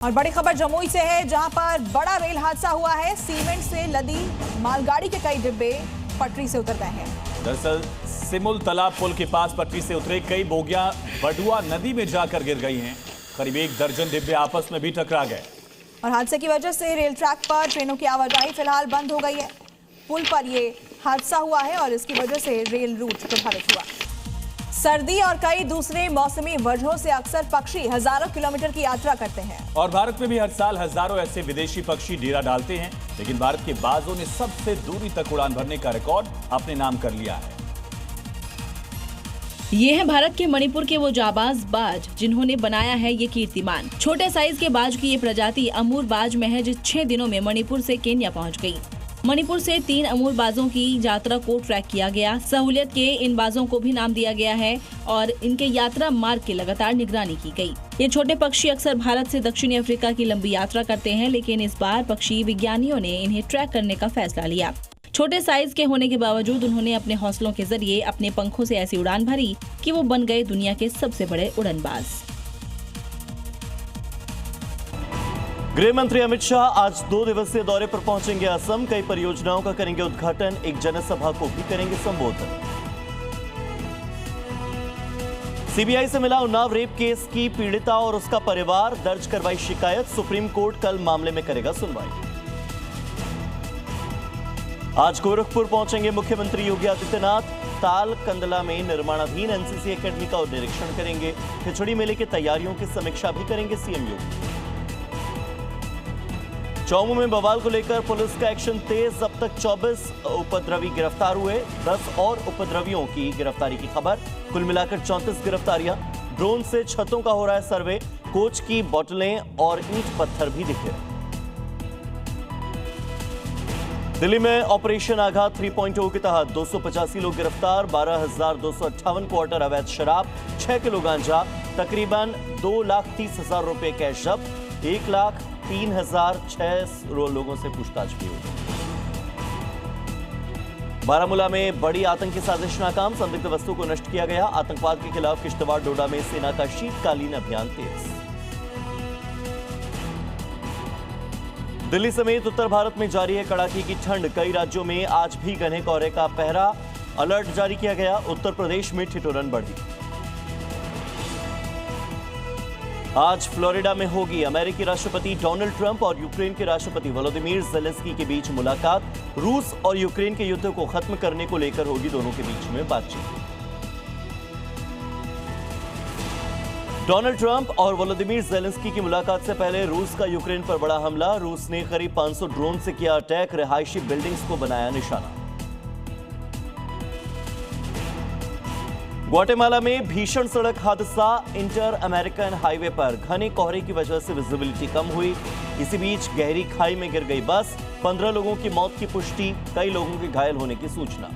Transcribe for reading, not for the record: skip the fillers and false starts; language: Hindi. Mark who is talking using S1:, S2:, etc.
S1: और बड़ी खबर जमुई से है, जहां पर बड़ा रेल हादसा हुआ है। सीमेंट से लदी मालगाड़ी के कई डिब्बे पटरी से उतर गए हैं।
S2: दरअसल सिमुल तालाब पुल के पास पटरी से उतरे कई बोगियां बडुआ नदी में जाकर गिर गई हैं। करीब 1 दर्जन डिब्बे आपस में भी टकरा गए
S1: और हादसे की वजह से रेल ट्रैक पर ट्रेनों की आवाजाही फिलहाल बंद हो गई है। पुल पर ये हादसा हुआ है और इसकी वजह से रेल रूट प्रभावित हुआ। सर्दी और कई दूसरे मौसमी वजहों से अक्सर पक्षी हजारों किलोमीटर की यात्रा करते हैं
S2: और भारत में भी हर साल हजारों ऐसे विदेशी पक्षी डेरा डालते हैं, लेकिन भारत के बाजों ने सबसे दूरी तक उड़ान भरने का रिकॉर्ड अपने नाम कर लिया है।
S3: ये है भारत के मणिपुर के वो जाबाज बाज जिन्होंने बनाया है ये कीर्तिमान। छोटे साइज के बाज की ये प्रजाति अमूर बाज महज 6 दिनों में मणिपुर से केन्या पहुंच गई। मणिपुर से 3 अमूर बाजों की यात्रा को ट्रैक किया गया। सहूलियत के इन बाजों को भी नाम दिया गया है और इनके यात्रा मार्ग की लगातार निगरानी की गई। ये छोटे पक्षी अक्सर भारत से दक्षिणी अफ्रीका की लंबी यात्रा करते हैं, लेकिन इस बार पक्षी विज्ञानियों ने इन्हें ट्रैक करने का फैसला लिया। छोटे साइज के होने के बावजूद उन्होंने अपने हौसलों के जरिए अपने पंखों से ऐसी उड़ान भरी कि वो बन गए दुनिया के सबसे बड़े उड़नबाज।
S4: गृह मंत्री अमित शाह आज 2 दिवसीय दौरे पर पहुंचेंगे असम। कई परियोजनाओं का करेंगे उद्घाटन, एक जनसभा को भी करेंगे संबोधन। सीबीआई से मिला उन्नाव रेप केस की पीड़िता और उसका परिवार, दर्ज करवाई शिकायत। सुप्रीम कोर्ट कल मामले में करेगा सुनवाई। आज गोरखपुर पहुंचेंगे मुख्यमंत्री योगी आदित्यनाथ। ताल कंदला में निर्माणाधीन एनसीसी एकेडमी का निरीक्षण करेंगे। खिचड़ी मेले की तैयारियों की समीक्षा भी करेंगे सीएम योगी। चौमू में बवाल को लेकर पुलिस का एक्शन तेज। अब तक 24 उपद्रवी गिरफ्तार हुए, 10 और उपद्रवियों की गिरफ्तारी की खबर। कुल मिलाकर 34 गिरफ्तारियां। ड्रोन से छतों का हो रहा है सर्वे। कोच की बोतलें और ईंट पत्थर भी दिखे। दिल्ली में ऑपरेशन आघात 3.0 के तहत 285 लोग गिरफ्तार। 12,258 क्वार्टर अवैध शराब, 6 किलो गांजा, तकरीबन 2,30,000 रुपए कैश जब्त। 1,03,600 लोगों से पूछताछ की हुई। बारामूला में बड़ी आतंकी साजिश नाकाम, संदिग्ध वस्तु को नष्ट किया गया। आतंकवाद के खिलाफ किश्तवाड़ डोडा में सेना का शीतकालीन अभियान तेज। दिल्ली समेत उत्तर भारत में जारी है कड़ाके की ठंड। कई राज्यों में आज भी घने कोहरे का पहरा, अलर्ट जारी किया गया। उत्तर प्रदेश में ठिठुरन बढ़ी। आज फ्लोरिडा में होगी अमेरिकी राष्ट्रपति डोनाल्ड ट्रंप और यूक्रेन के राष्ट्रपति वोलोदिमीर ज़ेलेंस्की के बीच मुलाकात। रूस और यूक्रेन के युद्ध को खत्म करने को लेकर होगी दोनों के बीच में बातचीत। डोनाल्ड ट्रंप और वोलोदिमीर ज़ेलेंस्की की मुलाकात से पहले रूस का यूक्रेन पर बड़ा हमला। रूस ने करीब 500 ड्रोन से किया अटैक, रिहायशी बिल्डिंग्स को बनाया निशाना। ग्वाटेमाला में भीषण सड़क हादसा। इंटर अमेरिकन हाईवे पर घने कोहरे की वजह से विजिबिलिटी कम हुई। इसी बीच गहरी खाई में गिर गई बस। 15 लोगों की मौत की पुष्टि, कई लोगों के घायल होने की सूचना।